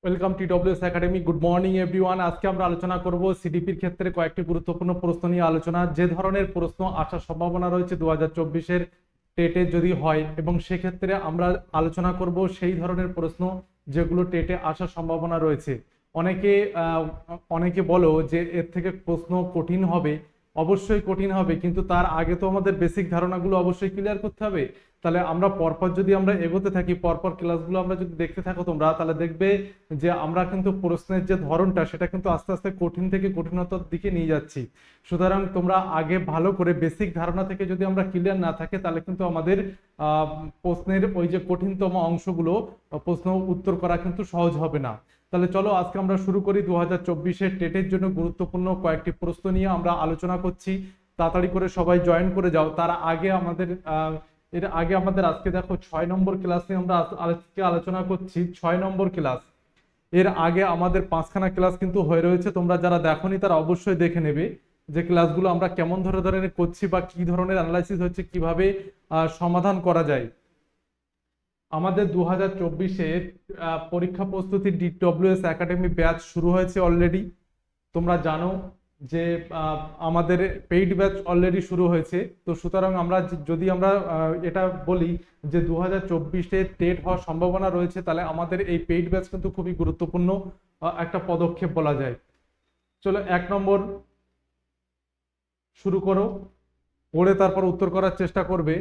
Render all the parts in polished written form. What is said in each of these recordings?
Welcome TWS academy. Good morning everyone. আজকে আমরা আলোচনা করব সিডিপির ক্ষেত্রে কয়েকটি গুরুত্বপূর্ণ প্রশ্ন নিয়ে আলোচনা। যে ধরনের প্রশ্ন আসার সম্ভাবনা রয়েছে 2024-এর টেটে যদি হয়, এবং সেক্ষেত্রে আমরা আলোচনা করব সেই ধরনের প্রশ্ন যেগুলো টেটে আসার সম্ভাবনা রয়েছে। অনেকে অনেকে বলো যে এর থেকে প্রশ্ন কঠিন হবে। অবশ্যই কঠিন হবে, কিন্তু তার আগে তো আমাদের বেসিক ধারণাগুলো অবশ্যই ক্লিয়ার করতে হবে। তাহলে আমরা পরপর যদি আমরা এগোতে থাকি, পরপর ক্লাসগুলো আমরা যদি দেখতে থাকো তোমরা, তাহলে দেখবে যে আমরা কিন্তু প্রশ্নের যে ধরনটা সেটা কিন্তু আস্তে আস্তে কঠিন থেকে কঠিনতার দিকে নিয়ে যাচ্ছি। সুতরাং তোমরা আগে ভালো করে বেসিক ধারণা থেকে যদি আমরা ক্লিয়ার না থাকে, তাহলে কিন্তু আমাদের প্রশ্নের ওই যে কঠিনতম অংশগুলো প্রশ্ন উত্তর করা কিন্তু সহজ হবে না। তাহলে চলো আজকে আমরা শুরু করি। 2024-এর টেটের জন্য গুরুত্বপূর্ণ কয়েকটি প্রশ্ন নিয়ে আমরা আলোচনা করছি। তাড়াতাড়ি করে সবাই জয়েন করে যাও। তার আগে আমাদের আজকে দেখো 6 নম্বর ক্লাস নিয়ে আমরা আজকে আলোচনা করছি। 6 নম্বর ক্লাস। এর আগে আমাদের 5খানা ক্লাস কিন্তু হয়ে রয়েছে। তোমরা যারা দেখোনি তারা অবশ্যই দেখে নেবে যে ক্লাসগুলো আমরা কেমন ধরনের করছি বা কি ধরনের অ্যানালাইসিস হচ্ছে, কিভাবে সমাধান করা যায়। আমাদের 2024-এর পরীক্ষা প্রস্তুতি ডিডব্লিউএস একাডেমি ব্যাচ শুরু হয়েছে অলরেডি। তোমরা জানো যে আমাদের পেইড ব্যাচ অলরেডি শুরু হয়েছে। তো সুতরাং আমরা যদি আমরা এটা বলি যে 2024-এ টেট হওয়ার সম্ভাবনা রয়েছে, তাহলে আমাদের এই পেইড ব্যাচ কিন্তু খুবই গুরুত্বপূর্ণ একটা পদক্ষেপ বলা যায়। চলো 1 নম্বর শুরু করো, পড়ে তারপর উত্তর করার চেষ্টা করবে।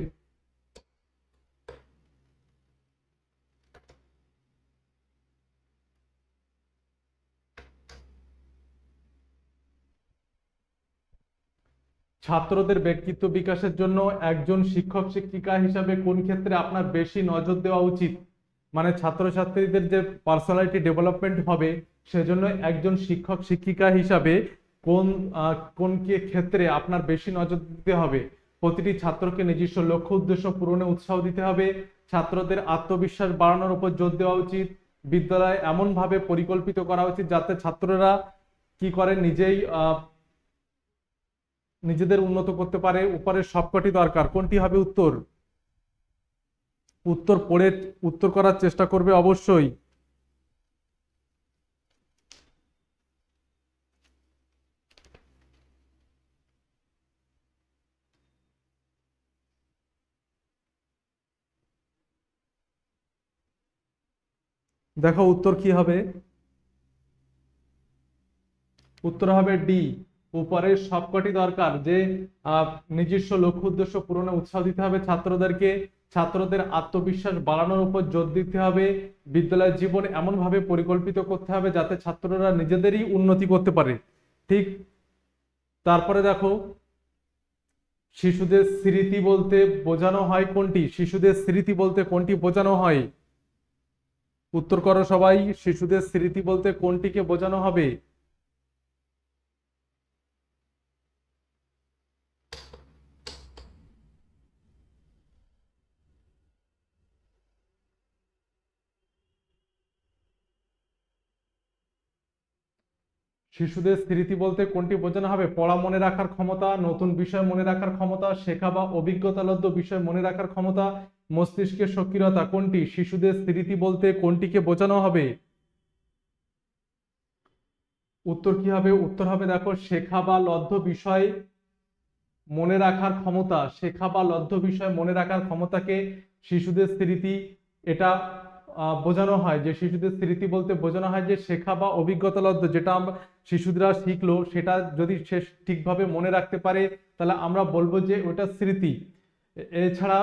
ছাত্রদের ব্যক্তিত্ব বিকাশের জন্য একজন শিক্ষক শিক্ষিকা হিসাবে কোন ক্ষেত্রে আপনার বেশি নজর দেওয়া উচিত? মানে ছাত্রছাত্রীদের যে পার্সোনালিটি ডেভেলপমেন্ট হবে, সেজন্য একজন শিক্ষক শিক্ষিকা হিসাবে কোন কোন কি ক্ষেত্রে আপনার বেশি নজর দিতে হবে? প্রতিটি ছাত্রকে নিজস্ব লক্ষ্য উদ্দেশ্য পূরণে উৎসাহ দিতে হবে। ছাত্রদের আত্মবিশ্বাস বাড়ানোর উপর জোর দেওয়া উচিত। বিদ্যালয় এমনভাবে পরিকল্পিত করা উচিত যাতে ছাত্ররা কি করে, নিজেদের উন্নত করতে পারে। উপরের সবকটি দরকার। কোনটি হবে উত্তর? উত্তর পড়ে উত্তর করার চেষ্টা করবে অবশ্যই। দেখো উত্তর কি হবে। উত্তর হবে ডি, উপরের সবকটি দরকার। যে নিজস্ব লক্ষ্য উদ্দেশ্য পূরণে উৎসাহ দিতে হবে ছাত্রদেরকে। ছাত্রদের আত্মবিশ্বাস বাড়ানোর উপর জোর দিতে হবে। বিদ্যালয় জীবন এমন ভাবে পরিকল্পিত করতে হবে যাতে ছাত্ররা নিজেদেরই উন্নতি করতে পারে। ঠিক। তারপরে দেখো, শিশুদের স্মৃতি বলতে বোঝানো হয় কোনটি? শিশুদের স্মৃতি বলতে কোনটি বোঝানো হয়? উত্তর করো সবাই। শিশুদের স্মৃতি বলতে কোনটিকে বোঝানো হবে? শিশুদের স্মৃতি বলতে কোনটি বোঝানো হবে? পড়া মনে রাখার ক্ষমতা, নতুন বিষয় মনে রাখার ক্ষমতা, শেখা বা অভিজ্ঞতালব্ধ বিষয় মনে রাখার ক্ষমতা, মস্তিষ্কের সক্রিয়তা। কোনটি শিশুদের স্মৃতি বলতে কোনটিকে বোঝানো হবে? উত্তর কি হবে? উত্তর হবে দেখো, শেখা বা লব্ধ বিষয় মনে রাখার ক্ষমতা। শেখা বা লব্ধ বিষয় মনে রাখার ক্ষমতাকে শিশুদের স্মৃতি এটা বোঝানো হয়। যে শিশুদের স্মৃতি বলতে বোঝানো হয় যে শেখা বা অভিজ্ঞতা লব্ধ, যেটা আমরা শিশুরা শিখলো সেটা যদি সে ঠিকভাবে মনে রাখতে পারে, তাহলে আমরা বলবো যে ওটা স্মৃতি। এছাড়া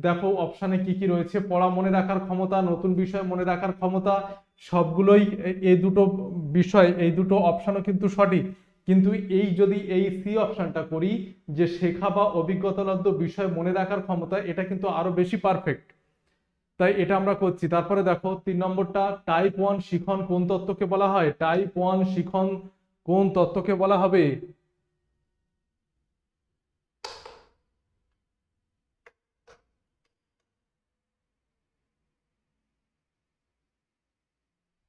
দেখো অপশানে কি কি রয়েছে। পড়া মনে রাখার ক্ষমতা, নতুন বিষয় মনে রাখার ক্ষমতা, সবগুলোই এই দুটো বিষয়, এই দুটো অপশানও কিন্তু সঠিক। কিন্তু এই সি অপশনটা করি, যে শেখা বা অভিজ্ঞতালব্ধ বিষয় মনে রাখার ক্ষমতা, এটা কিন্তু আরো বেশি পারফেক্ট। তাই এটা আমরা করছি। তারপরে দেখো 3 নম্বরটা, টাইপ 1 শিখন কোন তত্ত্বকে বলা হয়? টাইপ 1 শিখন কোন তত্ত্বকে বলা হবে?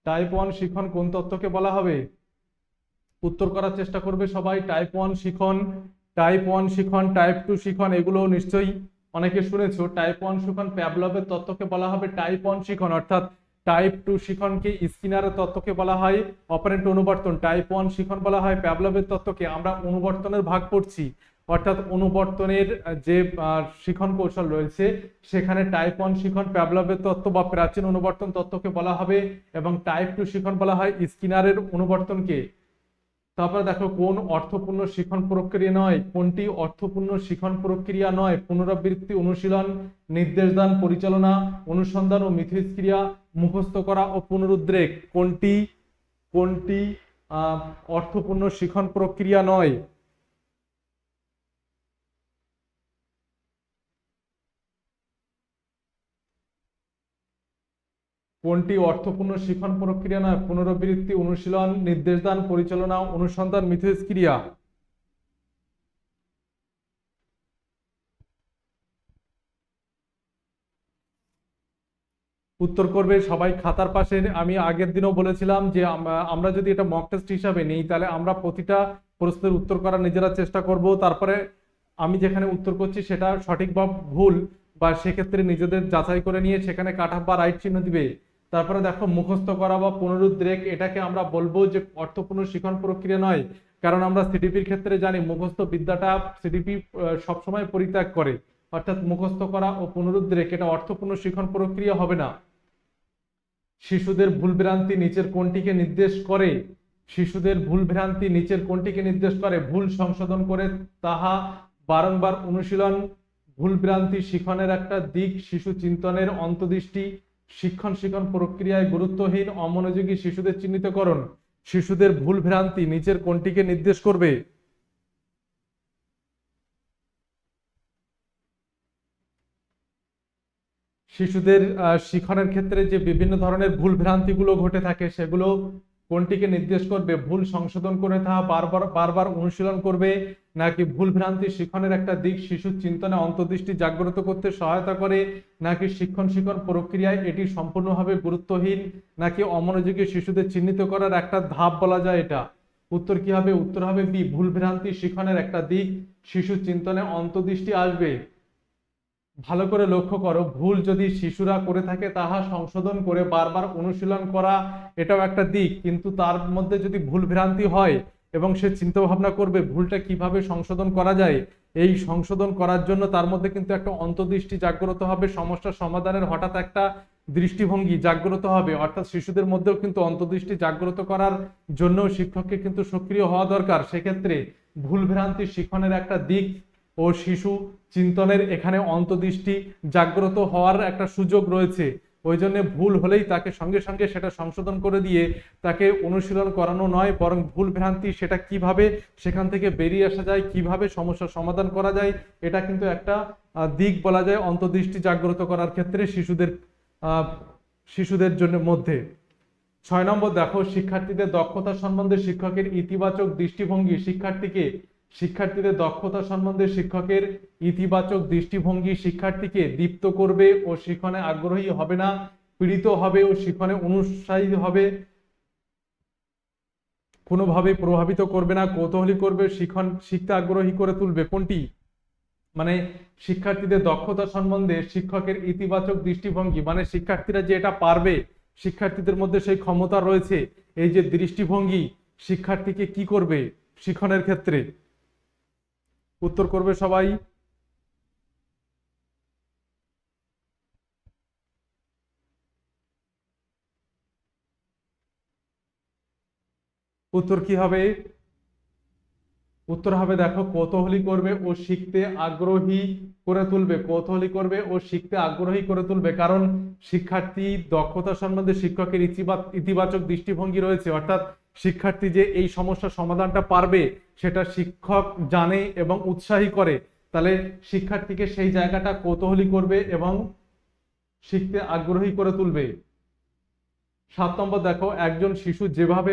টাইপ 1 শিখন কোন তত্ত্বকে বলা হবে? উত্তর করার চেষ্টা করবে সবাই। টাইপ 1 শিখন, টাইপ 1 শিখন, টাইপ 2 শিখন, এগুলো নিশ্চয়ই অনেকে শুনেছো। টাইপ 1 শিখন প্যাভলভের তত্ত্বকে বলা হবে টাইপ 1 শিখন। অর্থাৎ টাইপ 2 শিখনকে স্কিনারের তত্ত্বকে বলা হয় অপারেন্ট অনুবর্তন, টাইপ 1 শিখন বলা হয় প্যাভলভের তত্ত্বকে। আমরা অনুবর্তনের ভাগ পড়ছি, অর্থাৎ অনুবর্তনের যে শিখন কৌশল রয়েছে সেখানে টাইপ 1 শিখন প্যাভলভের তত্ত্ব বা প্রাচীন অনুবর্তন তত্ত্বকে বলা হবে, এবং টাইপ 2 শিখন বলা হয় স্কিনারের অনুবর্তনকে। তারপরে দেখো কোন অর্থপূর্ণ শিখন প্রক্রিয়া নয়, কোনটি অর্থপূর্ণ শিখন প্রক্রিয়া নয়? পুনরাবৃত্তি, অনুশীলন, নির্দেশদান, পরিচালনা, অনুসন্ধান ও মিথস্ক্রিয়া, মুখস্থ করা ও পুনরুদ্রেক। কোনটি কোনটি অর্থপূর্ণ শিখন প্রক্রিয়া নয়? কোনটি অর্থপূর্ণ শিখন প্রক্রিয়া নয়? পুনরাবৃত্তি, অনুশীলন, নির্দেশদান, পরিচালনা, অনুসন্ধান, মিথস্ক্রিয়া। উত্তর করবে সবাই খাতার পাশে। আমি আগের দিনও বলেছিলাম যে আমরা যদি এটা মক টেস্ট হিসাবে নিই তাহলে আমরা প্রতিটা প্রশ্নের উত্তর করার নিজেরা চেষ্টা করব, তারপরে আমি যেখানে উত্তর করছি সেটা সঠিক বা ভুল বা সেক্ষেত্রে নিজেদের যাচাই করে নিয়ে সেখানে কাটা বা রাইট চিহ্ন দিবে। তারপরে দেখো মুখস্থ করা বা পুনরুদ্রেক, এটাকে আমরা বলবো যে অর্থপূর্ণ শিখন প্রক্রিয়া নয়, কারণ আমরা সিডিপির ক্ষেত্রে জানি মুখস্থ বিদ্যাটা সিডিপি সবসময় পরিত্যাগ করে, অর্থাৎ মুখস্থ করা ও পুনরুদ্রেক এটা অর্থপূর্ণ শিখন প্রক্রিয়া হবে না। শিশুদের ভুলভ্রান্তি নিচের কোনটিকে নির্দেশ করে? শিশুদের ভুলভ্রান্তি নিচের কোনটিকে নির্দেশ করে? ভুল সংশোধন করে তাহা বারংবার অনুশীলন, ভুলভ্রান্তি শিখনের একটা দিক, শিশু চিন্তনের অন্তর্দৃষ্টি, শিক্ষণ প্রক্রিয়ায় গুরুত্বহীন অমনোযোগী শিশুদের চিহ্নিতকরণ। শিশুদের ভুলভ্রান্তি নিচের কোনটিকে নির্দেশ করবে? শিশুদের শিখনের ক্ষেত্রে যে বিভিন্ন ধরনের ভুল ভ্রান্তিগুলো ঘটে থাকে সেগুলো কোনটিকে নির্দেশ করবে? ভুল সংশোধন করে তাহা বারবার বারবার অনুশীলন করবে, নাকি ভুল ভ্রান্তি শিখনের একটা দিক, শিশুর চিন্তনে অন্তর্দৃষ্টি জাগ্রত করতে সহায়তা করে, নাকি শিক্ষণ প্রক্রিয়ায় এটি সম্পূর্ণভাবে গুরুত্বহীন, নাকি অমনোযোগী শিশুদের চিহ্নিত করার একটা ধাপ বলা যায় এটা? উত্তর কি হবে? উত্তর হবে বি, ভুল ভ্রান্তি শিখনের একটা দিক, শিশুর চিন্তনে অন্তর্দৃষ্টি আসবে। ভালো করে লক্ষ্য করো, ভুল যদি শিশুরা করে থাকে তাহা সংশোধন করে বারবার অনুশীলন করা এটাও একটা দিক, কিন্তু তার মধ্যে যদি ভুল ভ্রান্তি হয় এবং সে চিন্তা ভাবনা করবে ভুলটা কিভাবে সংশোধন করা যায়, এই সংশোধন করার জন্য তার মধ্যে কিন্তু একটা অন্তর্দৃষ্টি জাগ্রত হবে, সমস্যা সমাধানের হঠাৎ একটা দৃষ্টিভঙ্গি জাগ্রত হবে, অর্থাৎ শিশুদের মধ্যেও কিন্তু অন্তর্দৃষ্টি জাগ্রত করার জন্য শিক্ষককে কিন্তু সক্রিয় হওয়া দরকার। সেক্ষেত্রে ভুল ভ্রান্তি শিখনের একটা দিক ও শিশু চিন্তনের এখানে অন্তর্দৃষ্টি জাগ্রত হওয়ার একটা সুযোগ রয়েছে। ওই জন্য ভুল হলেই তাকে সঙ্গে সঙ্গে সেটা সংশোধন করে দিয়ে তাকে অনুশীলন করানো নয়, বরং ভুল ভ্রান্তি সেটা কিভাবে সেখান থেকে বেরিয়ে আসা যায়, কিভাবে সমস্যার সমাধান করা যায়, এটা কিন্তু একটা দিক বলা যায় অন্তর্দৃষ্টি জাগ্রত করার ক্ষেত্রে শিশুদের জন্য মধ্যে। 6 নম্বর দেখো, শিক্ষার্থীদের দক্ষতা সম্বন্ধে শিক্ষকের ইতিবাচক দৃষ্টিভঙ্গি শিক্ষার্থীদের দক্ষতা সম্বন্ধে শিক্ষকের ইতিবাচক দৃষ্টিভঙ্গি শিক্ষার্থীকে দীপ্ত করবে ও শিখনে আগ্রহী হবে না, পীড়িত হবে ও শিখনে অনুৎসাহী হবে, কোনোভাবে প্রভাবিত করবে না, কৌতূহলী করবে, শিখতে আগ্রহী করে তুলবে। কোনটি? মানে শিক্ষার্থীদের দক্ষতা সম্বন্ধে শিক্ষকের ইতিবাচক দৃষ্টিভঙ্গি মানে শিক্ষার্থীরা যে এটা পারবে, শিক্ষার্থীদের মধ্যে সেই ক্ষমতা রয়েছে, এই যে দৃষ্টিভঙ্গি শিক্ষার্থীকে কি করবে শিখনের ক্ষেত্রে? উত্তর করবে সবাই। উত্তর কি হবে? উত্তর হবে দেখো কৌতূহলী করবে ও শিখতে আগ্রহী করে তুলবে, কৌতূহলী করবে ও শিখতে আগ্রহী করে তুলবে, কারণ শিক্ষার্থী দক্ষতা সম্বন্ধে শিক্ষকের ইতিবাচক দৃষ্টিভঙ্গি রয়েছে, অর্থাৎ শিক্ষার্থী যে এই সমস্যার সমাধানটা পারবে সেটা শিক্ষক জানে এবং উৎসাহী করে, তাহলে শিক্ষার্থীকে সেই জায়গাটা কৌতূহলী করবে এবং শিখতে আগ্রহী করে তুলবে। 7 নম্বর দেখো, একজন শিশু কিভাবে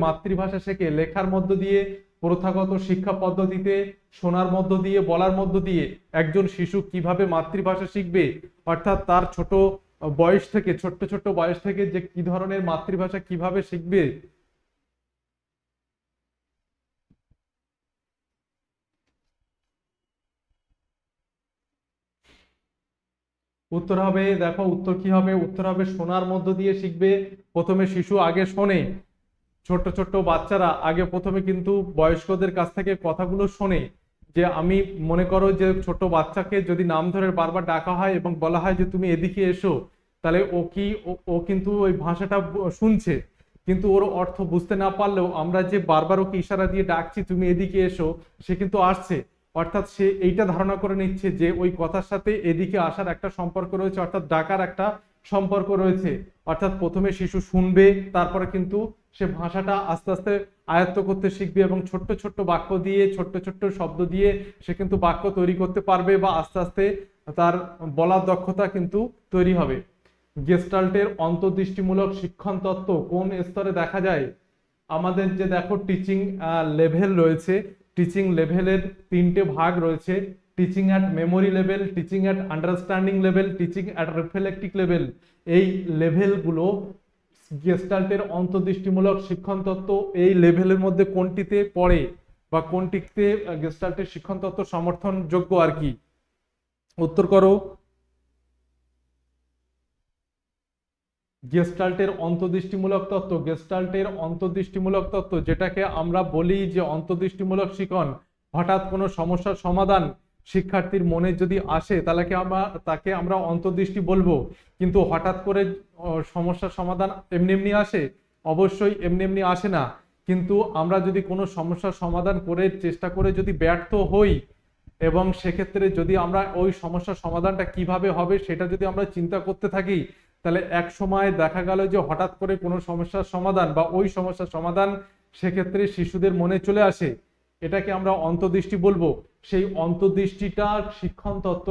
মাতৃভাষা শেখে? লেখার মধ্য দিয়ে, প্রথাগত শিক্ষা পদ্ধতিতে, শোনার মধ্য দিয়ে, বলার মধ্য দিয়ে। একজন শিশু কিভাবে মাতৃভাষা শিখবে, অর্থাৎ তার ছোট ছোট্ট বয়স থেকে যে কি ধরনের মাতৃভাষা কিভাবে শিখবে? উত্তর হবে, দেখো উত্তর কি হবে, উত্তর হবে শোনার মধ্য দিয়ে শিখবে। প্রথমে শিশু আগে শোনে, ছোট্ট ছোট্ট বাচ্চারা আগে প্রথমে কিন্তু বয়স্কদের কাছ থেকে কথাগুলো শোনে। যে আমি মনে করো যে ছোট বাচ্চাকে যদি নাম ধরে বারবার ডাকা হয় এবং বলা হয় যে তুমি এদিকে এসো, তাহলে ও কি ও কিন্তু ওই ভাষাটা শুনছে, কিন্তু ওর অর্থ বুঝতে না পারলেও আমরা যে বারবার ওকে ইশারা দিয়ে ডাকছি তুমি এদিকে এসো, সে কিন্তু আসছে। অর্থাৎ সে এইটা ধারণা করে নিচ্ছে যে ওই কথার সাথে এদিকে আসার একটা সম্পর্ক রয়েছে, অর্থাৎ ডাকার একটা সম্পর্ক রয়েছে। অর্থাৎ প্রথমে শিশু শুনবে, তারপরে কিন্তু সে ভাষাটা আস্তে আস্তে আয়ত্ত করতে শিখবে এবং ছোট্ট ছোট্ট বাক্য দিয়ে, ছোট্ট ছোট্ট শব্দ দিয়ে সে কিন্তু বাক্য তৈরি করতে পারবে, বা আস্তে আস্তে তার বলার দক্ষতা কিন্তু তৈরি হবে। গেস্টাল্টের অন্তর্দৃষ্টিমূলক শিক্ষণ তত্ত্ব কোন স্তরে দেখা যায়? আমাদের যে দেখো টিচিং লেভেল রয়েছে, টিচিং লেভেলের তিনটে ভাগ রয়েছে: teaching at memory level, teaching at understanding level, teaching at reflective level. এই লেভেলগুলো গেস্টাল্টের অন্তর্দৃষ্টিমূলক শিক্ষণ তত্ত্ব এই লেভেলের মধ্যে কোনটিতে পড়ে, বা কোনটিতে গেস্টাল্টের শিক্ষণ তত্ত্ব সমর্থনযোগ্য আর কি? উত্তর করো। গেস্টাল্টের অন্তর্দৃষ্টিমূলক তত্ত্ব, গেস্টাল্টের অন্তর্দৃষ্টিমূলক তত্ত্ব যেটাকে আমরা বলি যে অন্তর্দৃষ্টিমূলক শিখন, হঠাৎ কোনো সমস্যার সমাধান শিক্ষার্থীর মনে যদি আসে তাহলে তাকে আমরা অন্তর্দৃষ্টি বলবো। কিন্তু হঠাৎ করে সমস্যার সমাধান এমনি এমনি আসে? অবশ্যই এমনি এমনি আসে না। কিন্তু আমরা যদি কোনো সমস্যার সমাধান করে চেষ্টা করে যদি ব্যর্থ হই, এবং সেক্ষেত্রে যদি আমরা ওই সমস্যার সমাধানটা কিভাবে হবে সেটা যদি আমরা চিন্তা করতে থাকি, তাহলে এক সময় দেখা গেল যে হঠাৎ করে কোনো সমস্যার সমাধান বা ওই সমস্যার সমাধান সেক্ষেত্রে শিশুদের মনে চলে আসে, এটাকে আমরা অন্তর্দৃষ্টি বলবো। সেই অন্তর্দৃষ্টিটা শিক্ষণ তত্ত্ব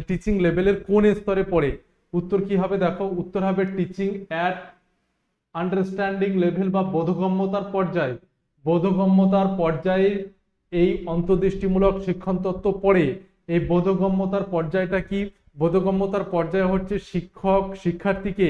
টিচিং লেভেলের কোন স্তরে পড়ে? উত্তর কি হবে, দেখো উত্তর হবে টিচিং অ্যাট আন্ডারস্ট্যান্ডিং লেভেল বা বোধগম্যতার পর্যায়ে। বোধগম্যতার পর্যায়ে এই অন্তর্দৃষ্টিমূলক শিক্ষণ তত্ত্ব পড়ে। এই বোধগম্যতার পর্যায়টা কি? বোধগম্যতার পর্যায় হচ্ছে শিক্ষক শিক্ষার্থীকে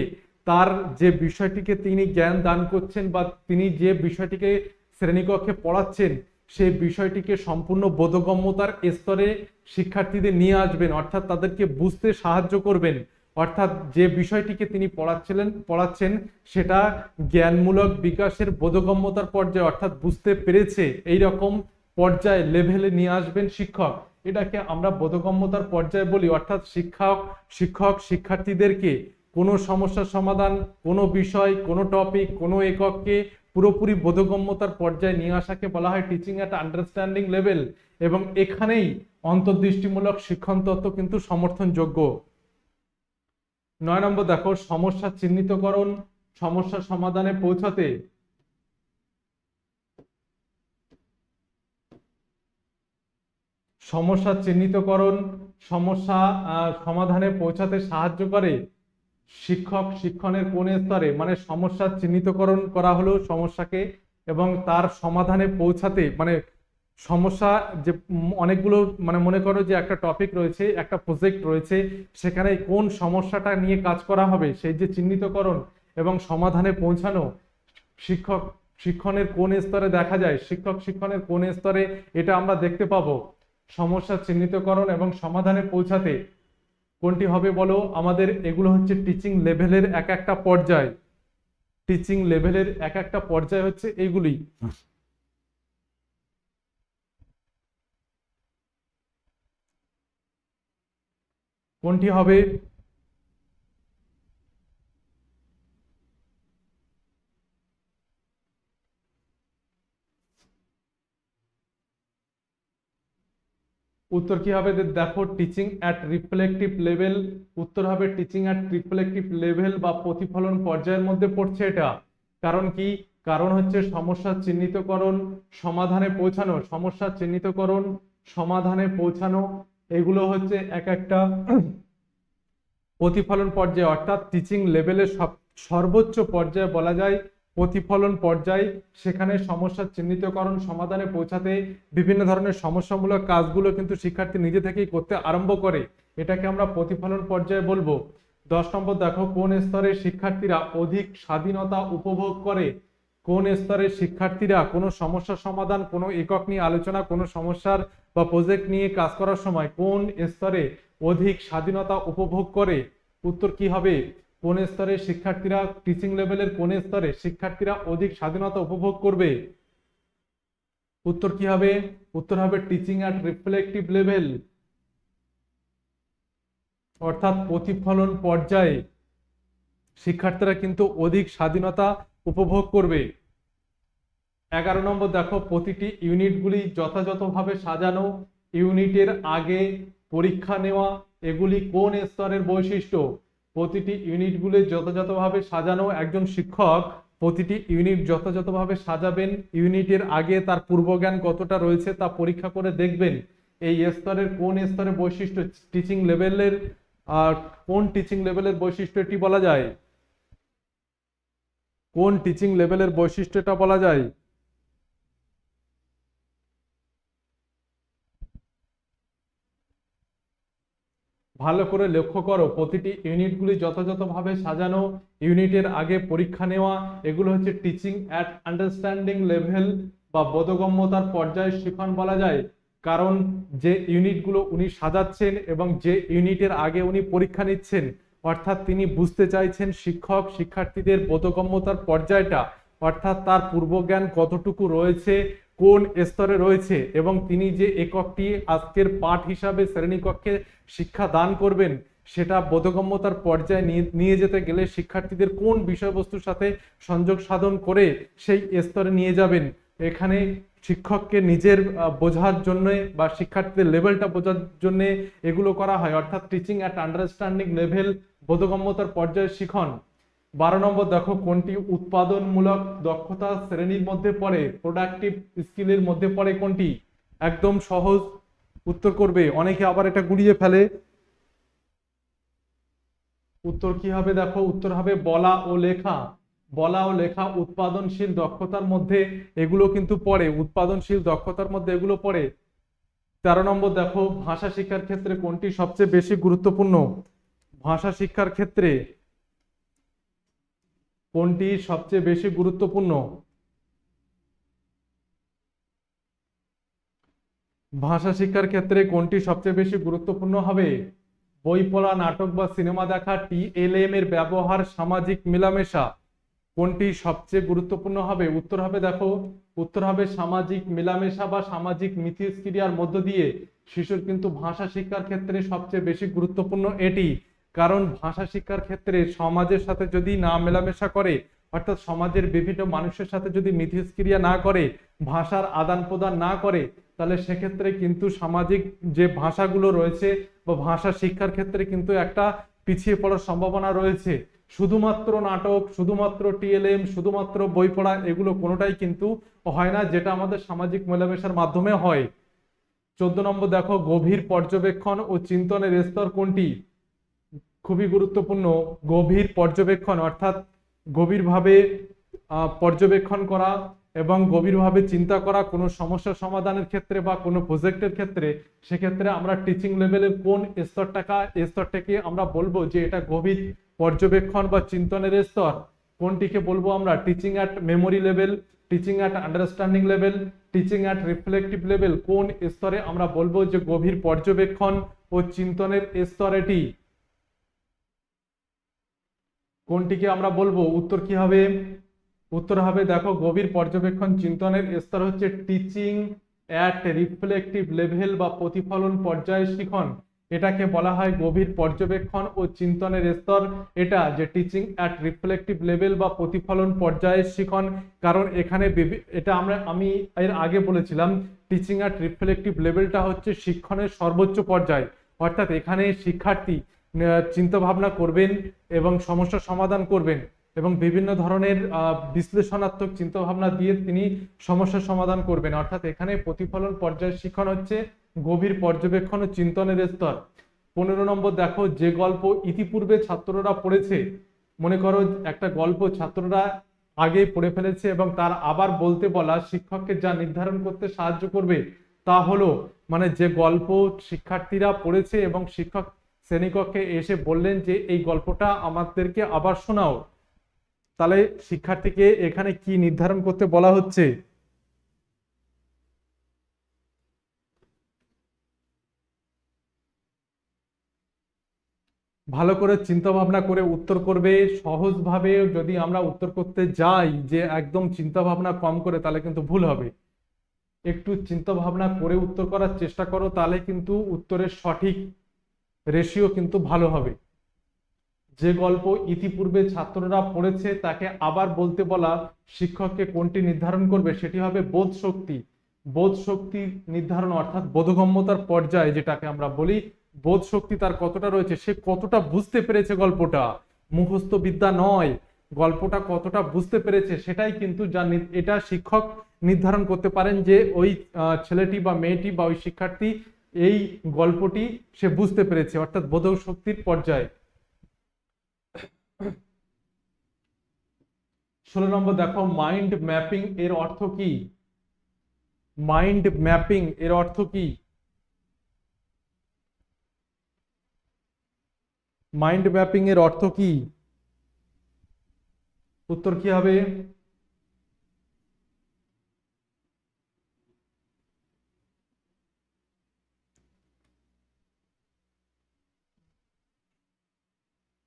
তার যে বিষয়টিকে তিনি জ্ঞান দান করছেন বা তিনি যে বিষয়টিকে শ্রেণীকক্ষে পড়াচ্ছেন সেই বিষয়টিকে সম্পূর্ণ বোধগম্যতার স্তরে শিক্ষার্থীদের নিয়ে আসবেন, অর্থাৎ তাদেরকে বুঝতে সাহায্য করবেন। অর্থাৎ যে বিষয়টিকে তিনি পড়াচ্ছেন সেটা জ্ঞানমূলক বিকাশের বোধগম্যতার পর্যায়ে, অর্থাৎ বুঝতে পেরেছে এই রকম পর্যায়ে লেভেলে নিয়ে আসবেন শিক্ষক। এটাকে আমরা বোধগম্যতার পর্যায়ে বলি। অর্থাৎ শিক্ষক শিক্ষার্থীদেরকে কোনো সমস্যার সমাধান, কোনো বিষয়, কোনো টপিক, কোনো এককে পুরোপুরি বোধগম্যতার পর্যায়ে নিয়ে আসাকে বলা হয় টিচিং অ্যাট আন্ডারস্ট্যান্ডিং লেভেল। এবং এখানেই অন্তর্দৃষ্টিমূলক শিক্ষণ তত্ত্ব কিন্তু সমর্থনযোগ্য। 9 নম্বর দেখো, সমস্যা চিহ্নিতকরণ সমস্যা সমাধানে পৌঁছাতে সমস্যা চিহ্নিতকরণ সমস্যা সমাধানে পৌঁছাতে সাহায্য করে শিক্ষক শিক্ষণের কোন স্তরে? মানে সমস্যা চিহ্নিতকরণ করা হলো সমস্যাকে, এবং তার সমাধানে পৌঁছাতে মানে সমস্যা যে অনেকগুলো, মানে মনে করো যে একটা টপিক রয়েছে, একটা প্রজেক্ট রয়েছে, সেখানে কোন সমস্যাটা নিয়ে কাজ করা হবে সেই যে চিহ্নিতকরণ এবং সমাধানে পৌঁছানো শিক্ষক শিক্ষণের কোন স্তরে দেখা যায়, শিক্ষক শিক্ষণের কোন স্তরে এটা আমরা দেখতে পাবো? সমস্যা চিহ্নিতকরণ এবং সমাধানে পৌঁছাতে কোনটি হবে বলো? আমাদের এগুলো হচ্ছে টিচিং লেভেলের এক একটা পর্যায়। টিচিং লেভেলের এক একটা পর্যায় হচ্ছে এইগুলি। কোনটি হবে? উত্তর কি হবে দেখো, টিচিং অ্যাট রিফ্লেক্টিভ লেভেল। উত্তর হবে টিচিং অ্যাট রিফ্লেক্টিভ লেভেল বা প্রতিফলন পর্যায়ের মধ্যে পড়ছে এটা। কারণ কি? কারণ হচ্ছে সমস্যা চিহ্নিতকরণ সমাধানে পৌঁছানো, সমস্যা চিহ্নিতকরণ সমাধানে পৌঁছানো এগুলো হচ্ছে এক একটা প্রতিফলন পর্যায়ে। অর্থাৎ টিচিং লেভেলের সর্বোচ্চ পর্যায়ে বলা যায় প্রতিফলন পর্যায়। সেখানে সমস্যা চিহ্নিতকরণ সমাধানে পৌঁছাতে বিভিন্ন ধরনের সমস্যামূলক কাজগুলো কিন্তু শিক্ষার্থী নিজে থেকেই করতে আরম্ভ করে, এটাকে আমরা প্রতিফলন পর্যায়ে বলবো। 10 নম্বর দেখো, কোন স্তরে শিক্ষার্থীরা অধিক স্বাধীনতা উপভোগ করে? কোন স্তরে শিক্ষার্থীরা কোনো সমস্যার সমাধান, কোনো একক নিয়ে আলোচনা, কোনো সমস্যার বা প্রজেক্ট নিয়ে কাজ করার সময় কোন স্তরে অধিক স্বাধীনতা উপভোগ করে? উত্তর কি হবে? কোন স্তরে শিক্ষার্থীরা, টিচিং লেভেলের কোন স্তরে শিক্ষার্থীরা অধিক স্বাধীনতা উপভোগ করবে? উত্তর কি হবে? উত্তর হবে টিচিং অ্যাট রিফ্লেক্টিভ লেভেল, অর্থাৎ প্রতিফলন পর্যায়ে শিক্ষার্থীরা কিন্তু অধিক স্বাধীনতা উপভোগ করবে। 11 নম্বর দেখো, প্রতিটি ইউনিটগুলি যথাযথভাবে সাজানো, ইউনিটের আগে পরীক্ষা নেওয়া, এগুলি কোন স্তরের বৈশিষ্ট্য? প্রতিটি ইউনিটগুলি যথাযথভাবে সাজানো, একজন শিক্ষক প্রতিটি ইউনিট যথাযথভাবে সাজাবেন, ইউনিটের আগে তার পূর্বজ্ঞান কতটা রয়েছে তা পরীক্ষা করে দেখবেন। এই স্তরের কোন স্তরের বৈশিষ্ট্য? টিচিং লেভেলের কোন টিচিং লেভেলের বৈশিষ্ট্য এটি বলা যায়? কোন টিচিং লেভেলের বৈশিষ্ট্যটা বলা যায়? ভালো করে লক্ষ্য করো, প্রতিটি ইউনিটগুলি যথাযথভাবে সাজানো, ইউনিটের আগে পরীক্ষা নেওয়া, এগুলো হচ্ছে টিচিং অ্যাট আন্ডারস্ট্যান্ডিং লেভেল বা বোধগম্যতার পর্যায়ে শিখন বলা যায়। কারণ যে ইউনিটগুলো উনি সাজাচ্ছেন এবং যে ইউনিটের আগে উনি পরীক্ষা নিচ্ছেন, অর্থাৎ তিনি বুঝতে চাইছেন শিক্ষক শিক্ষার্থীদের বোধগম্যতার পর্যায়টা, অর্থাৎ তার পূর্বজ্ঞান কতটুকু রয়েছে, কোন স্তরে রয়েছে, এবং তিনি যে এককটি আজকের পাঠ হিসাবে শ্রেণীকক্ষে শিক্ষা দান করবেন সেটা বোধগম্যতার পর্যায়ে নিয়ে যেতে গেলে শিক্ষার্থীদের কোন বিষয়বস্তুর সাথে সংযোগ সাধন করে সেই স্তরে নিয়ে যাবেন। এখানে শিক্ষককে নিজের বোঝার জন্য বা শিক্ষার্থীদের লেভেলটা বোঝার জন্য এগুলো করা হয়, অর্থাৎ টিচিং অ্যাট আন্ডারস্ট্যান্ডিং লেভেল, বোধগম্যতার পর্যায়ে শিখন। 12 নম্বর দেখো, কোনটি উৎপাদনমূলক দক্ষতা শ্রেণীর মধ্যে পড়ে? প্রোডাক্টিভ স্কিলের মধ্যে পড়ে কোনটি? একদম সহজ উত্তর করবে, অনেকে আবার এটা গুলিয়ে ফেলে। উত্তর কি হবে? দেখো, উত্তর হবে বলা ও লেখা। বলা ও লেখা উৎপাদনশীল দক্ষতার মধ্যে এগুলো কিন্তু পড়ে, উৎপাদনশীল দক্ষতার মধ্যে এগুলো পড়ে। 13 নম্বর দেখো, ভাষা শিক্ষার ক্ষেত্রে কোনটি সবচেয়ে বেশি গুরুত্বপূর্ণ? ভাষা শিক্ষার ক্ষেত্রে কোনটি সবচেয়ে বেশি গুরুত্বপূর্ণ? ভাষা শিক্ষার ক্ষেত্রে কোনটি সবচেয়ে বেশি গুরুত্বপূর্ণ হবে? বই পড়া, নাটক বা সিনেমা দেখা, টিএলএম এর ব্যবহার, সামাজিক মেলামেশা, কোনটি সবচেয়ে গুরুত্বপূর্ণ হবে? উত্তর হবে দেখো, উত্তর হবে সামাজিক মেলামেশা বা সামাজিক মিথস্ক্রিয়ার মধ্য দিয়ে শিশুর কিন্তু ভাষা শিক্ষার ক্ষেত্রে সবচেয়ে বেশি গুরুত্বপূর্ণ এটি। কারণ ভাষা শিক্ষার ক্ষেত্রে সমাজের সাথে যদি না মেলামেশা করে, অর্থাৎ সমাজের বিভিন্ন মানুষের সাথে যদি মিথস্ক্রিয়া না করে, ভাষার আদান প্রদান না করে, তাহলে সেক্ষেত্রে কিন্তু সামাজিক যে ভাষাগুলো রয়েছে বা ভাষা শিক্ষার ক্ষেত্রে কিন্তু একটা পিছিয়ে পড়ার সম্ভাবনা রয়েছে। শুধুমাত্র নাটক, শুধুমাত্র টিএলএম, শুধুমাত্র বই পড়া, এগুলো কোনোটাই কিন্তু হয় না যেটা আমাদের সামাজিক মেলামেশার মাধ্যমে হয়। 14 নম্বর দেখো, গভীর পর্যবেক্ষণ ও চিন্তনের স্তর কোনটি? খুবই গুরুত্বপূর্ণ। গভীর পর্যবেক্ষণ অর্থাৎ গভীরভাবে পর্যবেক্ষণ করা এবং গভীরভাবে চিন্তা করা কোনো সমস্যা সমাধানের ক্ষেত্রে বা কোনো প্রজেক্টের ক্ষেত্রে, সেক্ষেত্রে আমরা টিচিং লেভেলের কোন স্তরটাকে আমরা বলবো যে এটা গভীর পর্যবেক্ষণ বা চিন্তনের স্তর? কোনটিকে বলবো আমরা? Teaching at memory level, teaching at understanding level, teaching at reflective level, কোন স্তরে আমরা বলবো যে গভীর পর্যবেক্ষণ ও চিন্তনের স্তর এটি? কোনটিকে আমরা বলবো? উত্তর কি হবে? উত্তর হবে দেখো, গভীর পর্যবেক্ষণ চিন্তনের স্তর হচ্ছে টিচিং অ্যাট রিফ্লেক্টিভ লেভেল বা প্রতিফলন পর্যায়ে শিখন। এটাকে বলা হয় গভীর পর্যবেক্ষণ ও চিন্তনের স্তর, এটা যে টিচিং অ্যাট রিফ্লেক্টিভ লেভেল বা প্রতিফলন পর্যায়ে শিখন। কারণ এখানে এটা আমি এর আগে বলেছিলাম, টিচিং অ্যাট রিফ্লেক্টিভ লেভেলটা হচ্ছে শিক্ষণের সর্বোচ্চ পর্যায়, অর্থাৎ এখানে শিক্ষার্থী চিন্তা ভাবনা করবেন এবং সমস্যার সমাধান করবেন এবং বিভিন্ন ধরনের বিশ্লেষণাত্মক চিন্তা ভাবনা দিয়ে তিনি সমস্যার সমাধান করবেন, অর্থাৎ এখানে প্রতিফলন পর্যায় শিক্ষণ হচ্ছে গভীর পর্যবেক্ষণ ও চিন্তনের স্তর। 15 নম্বর দেখো, যে গল্প ইতিপূর্বে ছাত্ররা পড়েছে, মনে করো একটা গল্প ছাত্ররা আগে পড়ে ফেলেছে এবং তার আবার বলতে বলা শিক্ষককে যা নির্ধারণ করতে সাহায্য করবে তা হলো, মানে যে গল্প শিক্ষার্থীরা পড়েছে এবং শিক্ষক শ্রেণীকক্ষে এসে বললেন যে এই গল্পটা আমাদেরকে আবার শোনাও, তাহলে শিক্ষার্থীকে এখানে কি নির্ধারণ করতে বলা হচ্ছে? ভালো করে চিন্তা ভাবনা করে উত্তর করবে। সহজভাবে যদি আমরা উত্তর করতে যাই যে একদম চিন্তা ভাবনা কম করে, তাহলে কিন্তু ভুল হবে। একটু চিন্তা ভাবনা করে উত্তর করার চেষ্টা করো, তাহলে কিন্তু উত্তরের সঠিক রেশিও কিন্তু ভালো হবে। যে গল্প ইতিপূর্বে ছাত্ররা পড়েছে তাকে আবার বলতে বলা শিক্ষককে কোনটি নির্ধারণ করবে, সেটি হবে বোধ শক্তি। বোধ শক্তি নির্ধারণ অর্থাৎ বোধগম্যতার পর্যায়ে যেটাকে আমরা বলি, বোধ শক্তি তার কতটা রয়েছে, সে কতটা বুঝতে পেরেছে গল্পটা, মুখস্থ বিদ্যা নয়, গল্পটা কতটা বুঝতে পেরেছে সেটাই কিন্তু এটা শিক্ষক নির্ধারণ করতে পারেন যে ওই ছেলেটি বা মেয়েটি বা ওই শিক্ষার্থী এই গল্পটি সে বুঝতে পেরেছে, অর্থাৎ বোধ শক্তির পর্যায়ে। 16 নম্বর দেখো, মাইন্ড ম্যাপিং এর অর্থ কি? মাইন্ড ম্যাপিং এর অর্থ কি? মাইন্ড ম্যাপিং এর অর্থ কি? উত্তর কি হবে?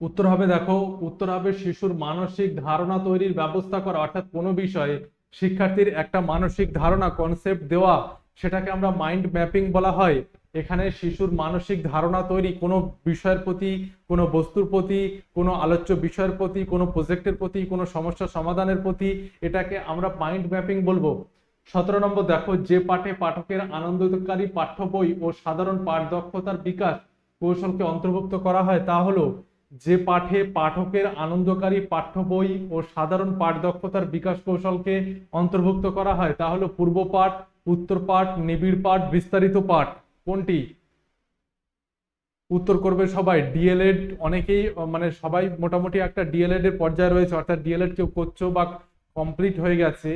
উত্তর হবে, দেখো, উত্তর হবে শিশুর মানসিক ধারণা তৈরির ব্যবস্থা করা, অর্থাৎ কোনো বিষয়ে শিক্ষার্থীর একটা মানসিক ধারণা কনসেপ্ট দেওয়া, সেটাকে আমরা মাইন্ড ম্যাপিং বলা হয়। এখানে শিশুর মানসিক ধারণা তৈরি কোনো বিষয়ের প্রতি, কোনো বস্তুর প্রতি, কোনো আলোচ্য বিষয়ের প্রতি, কোনো প্রজেক্টের প্রতি, কোনো সমস্যা সমাধানের প্রতি, এটাকে আমরা মাইন্ড ম্যাপিং বলবো। 17 নম্বর দেখো, যে পাঠে পাঠকের আনন্দকারী পাঠ্য বই ও সাধারণ পাঠ দক্ষতার বিকাশ কৌশলকে অন্তর্ভুক্ত করা হয় তা হলো, যে পাঠে পাঠকের আনন্দকারী পাঠ্য বই ও সাধারণ পাঠ দক্ষতার বিকাশ কৌশলকে অন্তর্ভুক্ত করা হয় তা হলো পূর্ব পাঠ, উত্তর পাঠ, নিবিড় পাঠ, বিস্তারিত পাঠ। কোনটি? উত্তর করবে সবাই ডিএলএড। অনেকেই মানে সবাই মোটামুটি একটা ডিএলএড এর পর্যায়ে রয়েছে, অর্থাৎ ডিএলএড কেউ করছো বা কমপ্লিট হয়ে গেছে,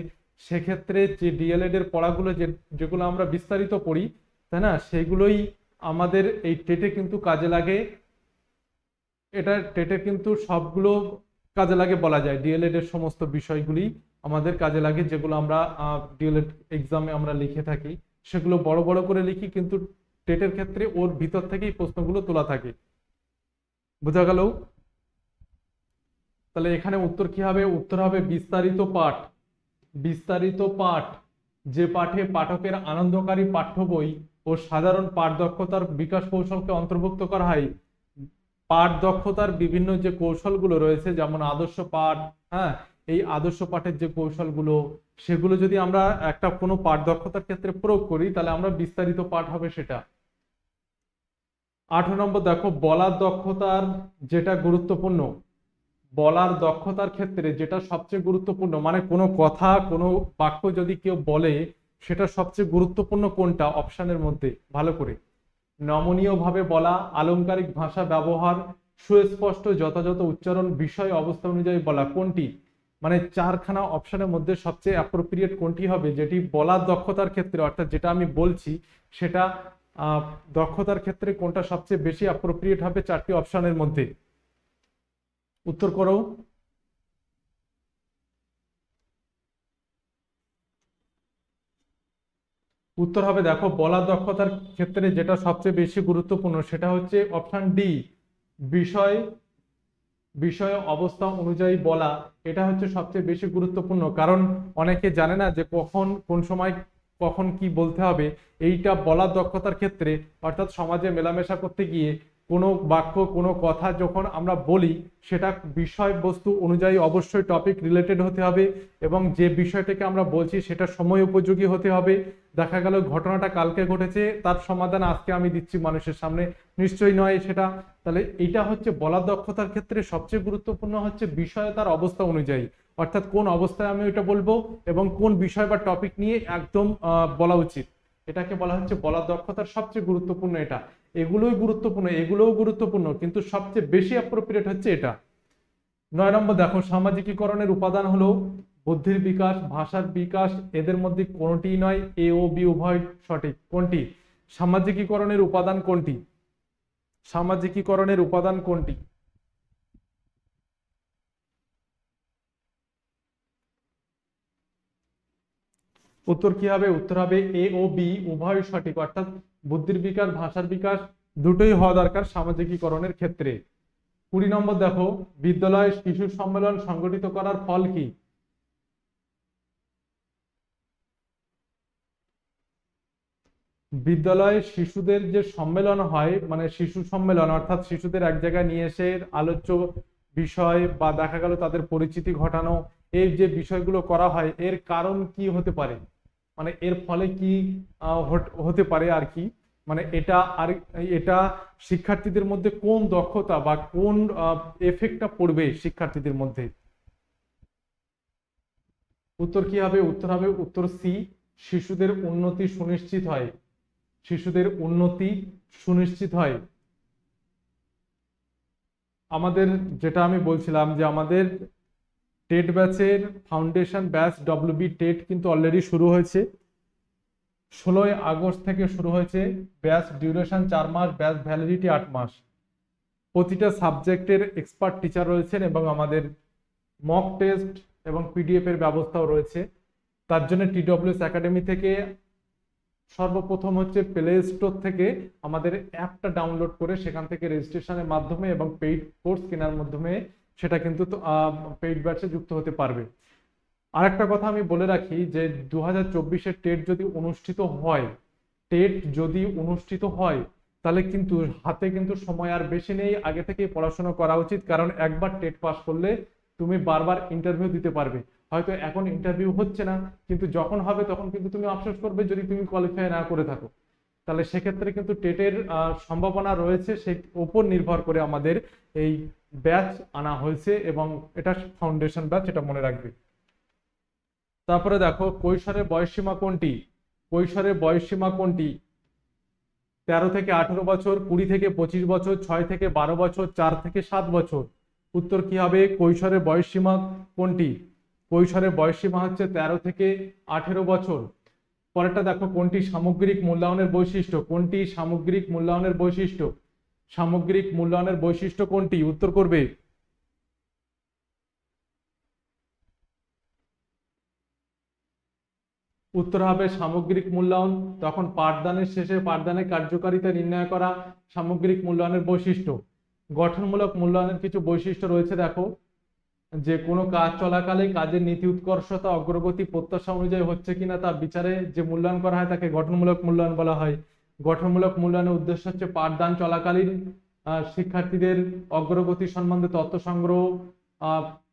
সেক্ষেত্রে যে ডিএলএড এর পড়াগুলো যেগুলো আমরা বিস্তারিত পড়ি, তাই না, সেগুলোই আমাদের এই টেটে কিন্তু কাজে লাগে। এটা টেটে কিন্তু সবগুলো কাজে লাগে বলা যায়, ডিএলএড এর সমস্ত বিষয়গুলি আমাদের কাজে লাগে, যেগুলো আমরা ডিএলএড এক্সামে আমরা লিখে থাকি, সেগুলো বড় বড় করে লিখি, কিন্তু টেটের ক্ষেত্রে ওর ভিতর থেকেই প্রশ্নগুলো তোলা থাকে। বোঝা গেল? তাহলে এখানে উত্তর কি হবে? উত্তর হবে বিস্তারিত পাঠ। বিস্তারিত পাঠ, যে পাঠে পাঠকের আনন্দকারী পাঠ্য বই ও সাধারণ পাঠ দক্ষতার বিকাশ কৌশলকে অন্তর্ভুক্ত করা হয়। পাঠ দক্ষতার বিভিন্ন যে কৌশলগুলো রয়েছে, যেমন আদর্শ পাঠ, হ্যাঁ, এই আদর্শ পাঠের যে কৌশলগুলো, সেগুলো যদি আমরা একটা কোনো পাঠ দক্ষতার ক্ষেত্রে প্রয়োগ করি, তাহলে আমরা বিস্তারিত পাঠ হবে সেটা। 18 নম্বর দেখো, বলার দক্ষতার যেটা গুরুত্বপূর্ণ, বলার দক্ষতার ক্ষেত্রে যেটা সবচেয়ে গুরুত্বপূর্ণ, মানে কোনো কথা, কোনো বাক্য যদি কেউ বলে, সেটা সবচেয়ে গুরুত্বপূর্ণ কোনটা অপশনের মধ্যে? ভালো করে, নমনীয় ভাবে বলা, আলংকারিক ভাষা ব্যবহার, সুস্পষ্ট যথাযথ উচ্চারণ, বিষয় অবস্থা অনুযায়ী বলা, কোনটি? মানে চারখানা অপশনের মধ্যে সবচেয়ে অ্যাপ্রোপ্রিয়েট কোনটি হবে, যেটি বলার দক্ষতার ক্ষেত্রে, অর্থাৎ যেটা আমি বলছি সেটা দক্ষতার ক্ষেত্রে কোনটা সবচেয়ে বেশি অ্যাপ্রোপ্রিয়েট হবে চারটি অপশনের মধ্যে? উত্তর করো। উত্তর হবে, দেখো, বলার দক্ষতার ক্ষেত্রে যেটা সবচেয়ে বেশি গুরুত্বপূর্ণ সেটা হচ্ছে অপশন ডি, বিষয় বিষয় অবস্থা অনুযায়ী বলা। এটা হচ্ছে সবচেয়ে বেশি গুরুত্বপূর্ণ, কারণ অনেকে জানে না যে কখন কোন সময় কখন কি বলতে হবে। এইটা বলার দক্ষতার ক্ষেত্রে, অর্থাৎ সমাজে মেলামেশা করতে গিয়ে কোনো বাক্য, কোনো কথা যখন আমরা বলি, সেটা বিষয়বস্তু অনুযায়ী অবশ্যই টপিক রিলেটেড হতে হবে, এবং যে বিষয়টাকে আমরা বলছি সেটা সময় উপযোগী হতে হবে। দেখা গেল ঘটনাটা কালকে ঘটেছে, তার সমাধান আজকে আমি দিচ্ছি মানুষের সামনে, নিশ্চয়ই নয় সেটা। তাহলে এটা হচ্ছে বলার দক্ষতার ক্ষেত্রে সবচেয়ে গুরুত্বপূর্ণ হচ্ছে বিষয় তার অবস্থা অনুযায়ী, অর্থাৎ কোন অবস্থায় আমি এটা বলবো এবং কোন বিষয় বা টপিক নিয়ে একদম বলা উচিত, এটাকে বলা হচ্ছে বলার দক্ষতার সবচেয়ে গুরুত্বপূর্ণ। এটা এগুলোই গুরুত্বপূর্ণ, এগুলোও গুরুত্বপূর্ণ, কিন্তু সবচেয়ে বেশি অ্যাপ্রোপ্রিয়েট হচ্ছে এটা। 9 নম্বর দেখো, সামাজিকীকরণের উপাদান হলো বুদ্ধির বিকাশ, ভাষার বিকাশ, এদের মধ্যে কোনটি নয়, এ ও বি উভয় সঠিক। কোনটি? সামাজিকীকরণের উপাদান কোনটি? সামাজিকীকরণের উপাদান কোনটি? উত্তর কি হবে? উত্তর হবে এ ও বি উভয় সঠিক, অর্থাৎ বুদ্ধির বিকাশ, ভাষার বিকাশ দুটোই হওয়া দরকার সামাজিকীকরণের ক্ষেত্রে। 20 নম্বর দেখো, বিদ্যালয় শিশু সম্মেলন সংগঠিত করার ফল কি? বিদ্যালয়ে শিশুদের যে সম্মেলন হয়, মানে শিশু সম্মেলন অর্থাৎ শিশুদের এক জায়গায় নিয়ে এসে আলোচ্য বিষয় বা দেখা গেল তাদের পরিচিতি ঘটানো, এই যে বিষয়গুলো করা হয় এর কারণ কি হতে পারে, মানে এর ফলে কি হতে পারে আর কি, মানে এটা শিক্ষার্থীদের মধ্যে কোন দক্ষতা বা কোন এফেক্টটা পড়বে শিক্ষার্থীদের মধ্যে? উত্তর কি হবে? উত্তর হবে উত্তর সি, শিশুদের উন্নতি সুনিশ্চিত হয়। শিশুদের উন্নতি সুনিশ্চিত হয়। আমাদের যেটা আমি বলছিলাম যে আমাদের টেট ব্যাচের ফাউন্ডেশন ব্যাচ ডব্লিউবি টেট কিন্তু অলরেডি শুরু হয়েছে। 16 আগস্ট থেকে শুরু হয়েছে। ব্যাচ ডিউরেশন 4 মাস, ব্যাচ ভ্যালিডিটি 8 মাস। প্রতিটা সাবজেক্টের এক্সপার্ট টিচার রয়েছেন এবং আমাদের মক টেস্ট এবং পিডিএফ এর ব্যবস্থাও রয়েছে। তার জন্য টিডব্লিউএস একাডেমি থেকে সর্বপ্রথম হচ্ছে প্লে স্টোর থেকে আমাদের অ্যাপটা ডাউনলোড করে সেখান থেকে রেজিস্ট্রেশনের মাধ্যমে এবং পেইড কোর্স কেনার মাধ্যমে সেটা কিন্তু পেইড ব্যাচে যুক্ত হতে পারবে। আরেকটা কথা আমি বলে রাখি যে 2024-এর টেট যদি অনুষ্ঠিত হয়, তাহলে কিন্তু হাতে কিন্তু সময় আর বেশি নেই, আগে থেকেই পড়াশোনা করা উচিত। কারণ একবার টেট পাস করলে তুমি বারবার ইন্টারভিউ দিতে পারবে। হয়তো এখন ইন্টারভিউ হচ্ছে না, কিন্তু যখন হবে তখন কিন্তু তুমি আফসোস করবে যদি তুমি কোয়ালিফাই না করে থাকো। তাহলে সেক্ষেত্রে কিন্তু টেটের সম্ভাবনা রয়েছে, সেই উপর নির্ভর করে আমাদের এই ব্যাচ আনা হয়েছে এবং এটা ফাউন্ডেশন ব্যাচ, এটা মনে রাখবে। তারপরে দেখো, কৈশোরের বয়সসীমা কোনটি? কৈশোরের বয়সসীমা কোনটি? 13 থেকে 18 বছর, 20 থেকে 25 বছর, 6 থেকে 12 বছর, 4 থেকে 7 বছর। উত্তর কি হবে? কৈশোরের বয়সসীমা কোনটি? কৈশোরের বয়সসীমা হচ্ছে 13 থেকে 18 বছর। পরেরটা দেখো, কোনটি সামগ্রিক মূল্যায়নের বৈশিষ্ট্য? কোনটি সামগ্রিক মূল্যায়নের বৈশিষ্ট্য? সামগ্রিক মূল্যায়নের বৈশিষ্ট্য কোনটি? উত্তর করবে। উত্তর হবে সামগ্রিক মূল্যায়ন। তখন পাঠদানের শেষে পাঠদানের কার্যকারিতা নির্ণয় করা সামগ্রিক মূল্যায়নের বৈশিষ্ট্য। গঠনমূলক মূল্যায়নের কিছু বৈশিষ্ট্য রয়েছে দেখো, যে কোনো কাজ চলাকালে কাজের নীতি উৎকর্ষতা অগ্রগতি প্রত্যাশা অনুযায়ী হচ্ছে কিনা তা বিচারে যে মূল্যায়ন করা হয় তাকে গঠনমূলক মূল্যায়ন বলা হয়। গঠনমূলক মূল্যায়নের উদ্দেশ্য হচ্ছে পাঠদান চলাকালীন শিক্ষার্থীদের অগ্রগতি সম্বন্ধে তথ্য সংগ্রহ,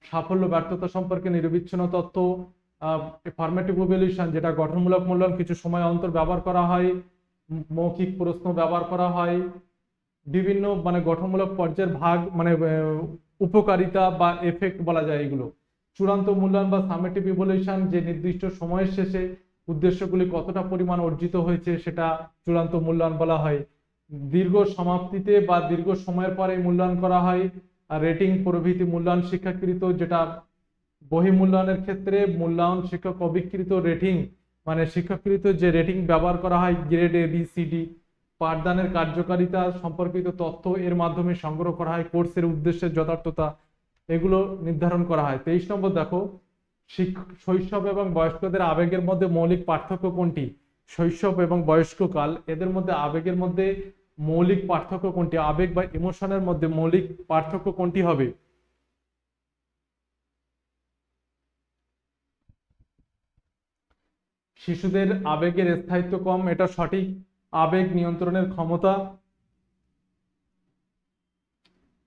সাফল্য ব্যর্থতা সম্পর্কে নিরবিচ্ছিন্ন তথ্য, ফরমেটিভ ইভ্যালুয়েশন যেটা গঠনমূলক মূল্যায়ন কিছু সময় অন্তর ব্যবহার করা হয়, মৌখিক প্রশ্ন ব্যবহার করা হয়, বিভিন্ন মানে গঠনমূলক পর্যায়ের ভাগ মানে উপকারিতা বা এফেক্ট বলা যায় এগুলো। চূড়ান্ত মূল্যায়ন বা সামেটিভ ইভ্যালুয়েশন যে নির্দিষ্ট সময়ের শেষে উদ্দেশ্যগুলি কতটা পরিমাণ অর্জিত হয়েছে সেটা চূড়ান্ত মূল্যায়ন বলা হয়। দীর্ঘ সমাপ্তিতে বা দীর্ঘ সময়ের পরে মূল্যায়ন করা হয়। আর রেটিং প্রভৃতি মূল্যায়ন শিক্ষাকৃত, যেটা বহি মূল্যায়নের ক্ষেত্রে মূল্যায়ন শিক্ষক অভিকৃত রেটিং মানে শিক্ষাকৃত যে রেটিং ব্যবহার করা হয় grade A B C D. পাঠদানের কার্যকারিতা সম্পর্কিত তথ্য এর মাধ্যমে সংগ্রহ করা হয়, কোর্সের উদ্দেশ্যের যথার্থতা এগুলো নির্ধারণ করা হয়। 23 নম্বর দেখো, শৈশব এবং বয়স্কদের আবেগের মধ্যে মৌলিক পার্থক্য কোনটি? শৈশব এবং বয়স্ককাল এদের মধ্যে আবেগের মধ্যে মৌলিক পার্থক্য কোনটি? আবেগ বা ইমোশনের মধ্যে মৌলিক পার্থক্য কোনটি হবে? শিশুদের আবেগের স্থায়িত্ব কম, এটা সঠিক। আবেগ নিয়ন্ত্রণের ক্ষমতা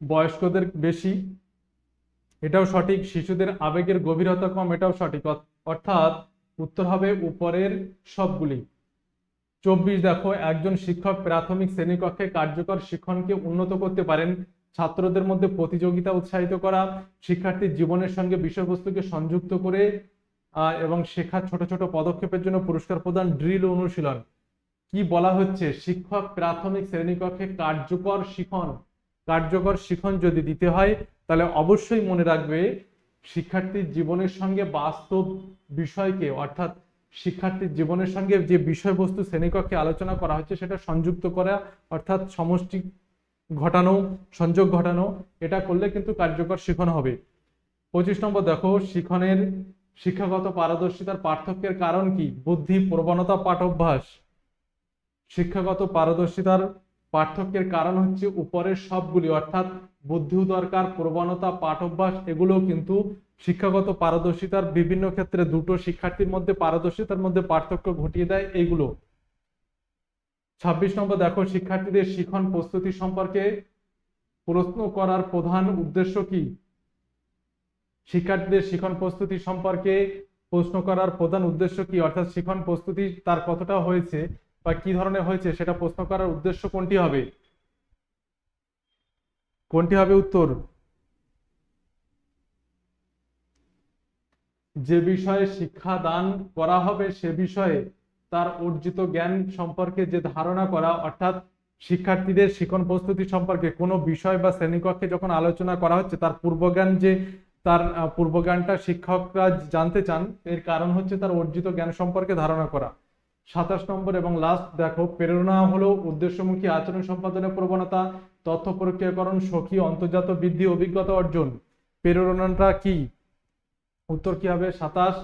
বয়স্কদের বেশি, এটাও সঠিক। শিশুদের আবেগের গভীরতা কম, এটাও সঠিক। অর্থাৎ উত্তর হবে উপরের সবগুলি। 24 দেখো, একজন শিক্ষক প্রাথমিক শ্রেণীকক্ষে কার্যকর শিক্ষণকে উন্নত করতে পারেন ছাত্রদের মধ্যে প্রতিযোগিতা উৎসাহিত করা, শিক্ষার্থীর জীবনের সঙ্গে বিষয়বস্তুকে সংযুক্ত করে এবং শেখার ছোট ছোট পদক্ষেপের জন্য পুরস্কার প্রদান, ড্রিল অনুশীলন। কি বলা হচ্ছে? শিক্ষক প্রাথমিক শ্রেণীকক্ষে কার্যকর শিখন যদি দিতে হয় তাহলে অবশ্যই মনে রাখবে শিক্ষার্থীর জীবনের সঙ্গে বাস্তব বিষয়কে, অর্থাৎ শিক্ষার্থীর জীবনের সঙ্গে যে বিষয়বস্তু শ্রেণীকক্ষে আলোচনা করা হচ্ছে সেটা সংযুক্ত করা, অর্থাৎ সমষ্টি ঘটানো, সংযোগ ঘটানো, এটা করলে কিন্তু কার্যকর শিখন হবে। 25 নম্বর দেখো, শিক্ষাগত পারদর্শিতার পার্থক্যের কারণ কি? বুদ্ধি, প্রবণতা, পাঠঅভ্যাস। শিক্ষাগত পারদর্শিতার পার্থক্যের কারণ হচ্ছে উপরের সবগুলি, অর্থাৎ বুদ্ধিও দরকার, প্রবণতা, পাঠ অভ্যাস, এগুলো কিন্তু শিক্ষাগত পারদর্শিতার বিভিন্ন ক্ষেত্রে দুটো শিক্ষার্থীর মধ্যে পারদর্শিতার মধ্যে পার্থক্য ঘটিয়ে দেয় এইগুলো। 26 নম্বর দেখো, শিক্ষার্থীদের শিখন প্রস্তুতি সম্পর্কে প্রশ্ন করার প্রধান উদ্দেশ্য কি? শিক্ষার্থীদের শিখন প্রস্তুতি সম্পর্কে প্রশ্ন করার প্রধান উদ্দেশ্য কি, অর্থাৎ শিখন প্রস্তুতি তার কতটা হয়েছে বা কি ধরনের হয়েছে সেটা প্রশ্ন করার উদ্দেশ্য কোনটি হবে? কোনটি হবে উত্তর? যে বিষয়ে শিক্ষা দান করা হবে সে বিষয়ে তার অর্জিত জ্ঞান সম্পর্কে যে ধারণা করা, অর্থাৎ শিক্ষার্থীদের শিখন প্রস্তুতি সম্পর্কে কোনো বিষয় বা শ্রেণীকক্ষে যখন আলোচনা করা হচ্ছে তার পূর্বজ্ঞান, যে তার পূর্বজ্ঞানটা শিক্ষকরা জানতে চান, এর কারণ হচ্ছে তার অর্জিত জ্ঞান সম্পর্কে ধারণা করা। 27 নম্বর এবং লাস্ট দেখো, প্রেরণা হলো উদ্দেশ্যমুখী আচরণ সম্পাদনের প্রবণতা, তথ্য প্রক্রিয়াকরণ, সখী অন্তর্জাত বৃদ্ধি, অভিজ্ঞতা অর্জন। প্রেরণাটা কি? উত্তর কি হবে? 27,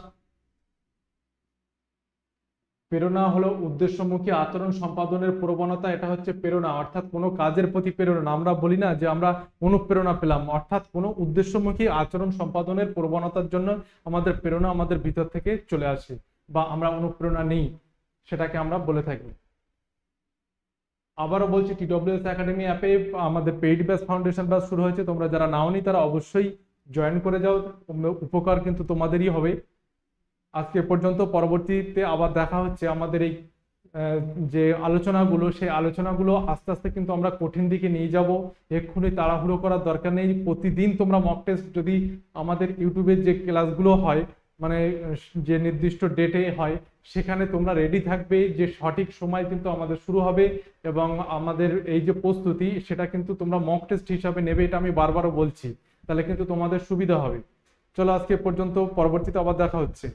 প্রেরণা হলো উদ্দেশ্যমুখী আচরণ সম্পাদনের প্রবণতা, এটা হচ্ছে প্রেরণা, অর্থাৎ কোনো কাজের প্রতি প্রেরণা। আমরা বলি না যে আমরা অনুপ্রেরণা পেলাম, অর্থাৎ কোনো উদ্দেশ্যমুখী আচরণ সম্পাদনের প্রবণতার জন্য আমাদের প্রেরণা আমাদের ভিতর থেকে চলে আসে বা আমরা অনুপ্রেরণা নিই, সেটাকে আমরা বলে থাকি। আবারও বলছি, TWS একাডেমি অ্যাপে আমাদের পেইড ব্যাচ, ফাউন্ডেশন ব্যাচ শুরু হয়েছে। তোমরা যারা নাওনি তারা অবশ্যই জয়েন করে যাও, উপকার কিন্তু তোমাদেরই হবে। আজকে পর্যন্ত, পরবর্তীতে আবার দেখা হচ্ছে। আমাদের এই যে আলোচনাগুলো, সেই আলোচনাগুলো আস্তে আস্তে কিন্তু আমরা কঠিন দিকে নিয়ে যাব। এক্ষুনি তাড়াহুড়ো করার দরকার নেই। প্রতিদিন তোমরা মক টেস্ট, যদি আমাদের ইউটিউবের যে ক্লাসগুলো হয়, মানে যে নির্দিষ্ট ডেটে হয়, সেখানে তোমরা রেডি থাকবে যে সঠিক সময় কিন্তু আমাদের শুরু হবে, এবং আমাদের এই যে প্রস্তুতি সেটা কিন্তু তোমরা মক টেস্ট হিসাবে নেবে, এটা আমি বারবারও বলছি। তাহলে কিন্তু তোমাদের সুবিধা হবে। চলো আজকে পর্যন্ত, পরবর্তীতে আবার দেখা হচ্ছে।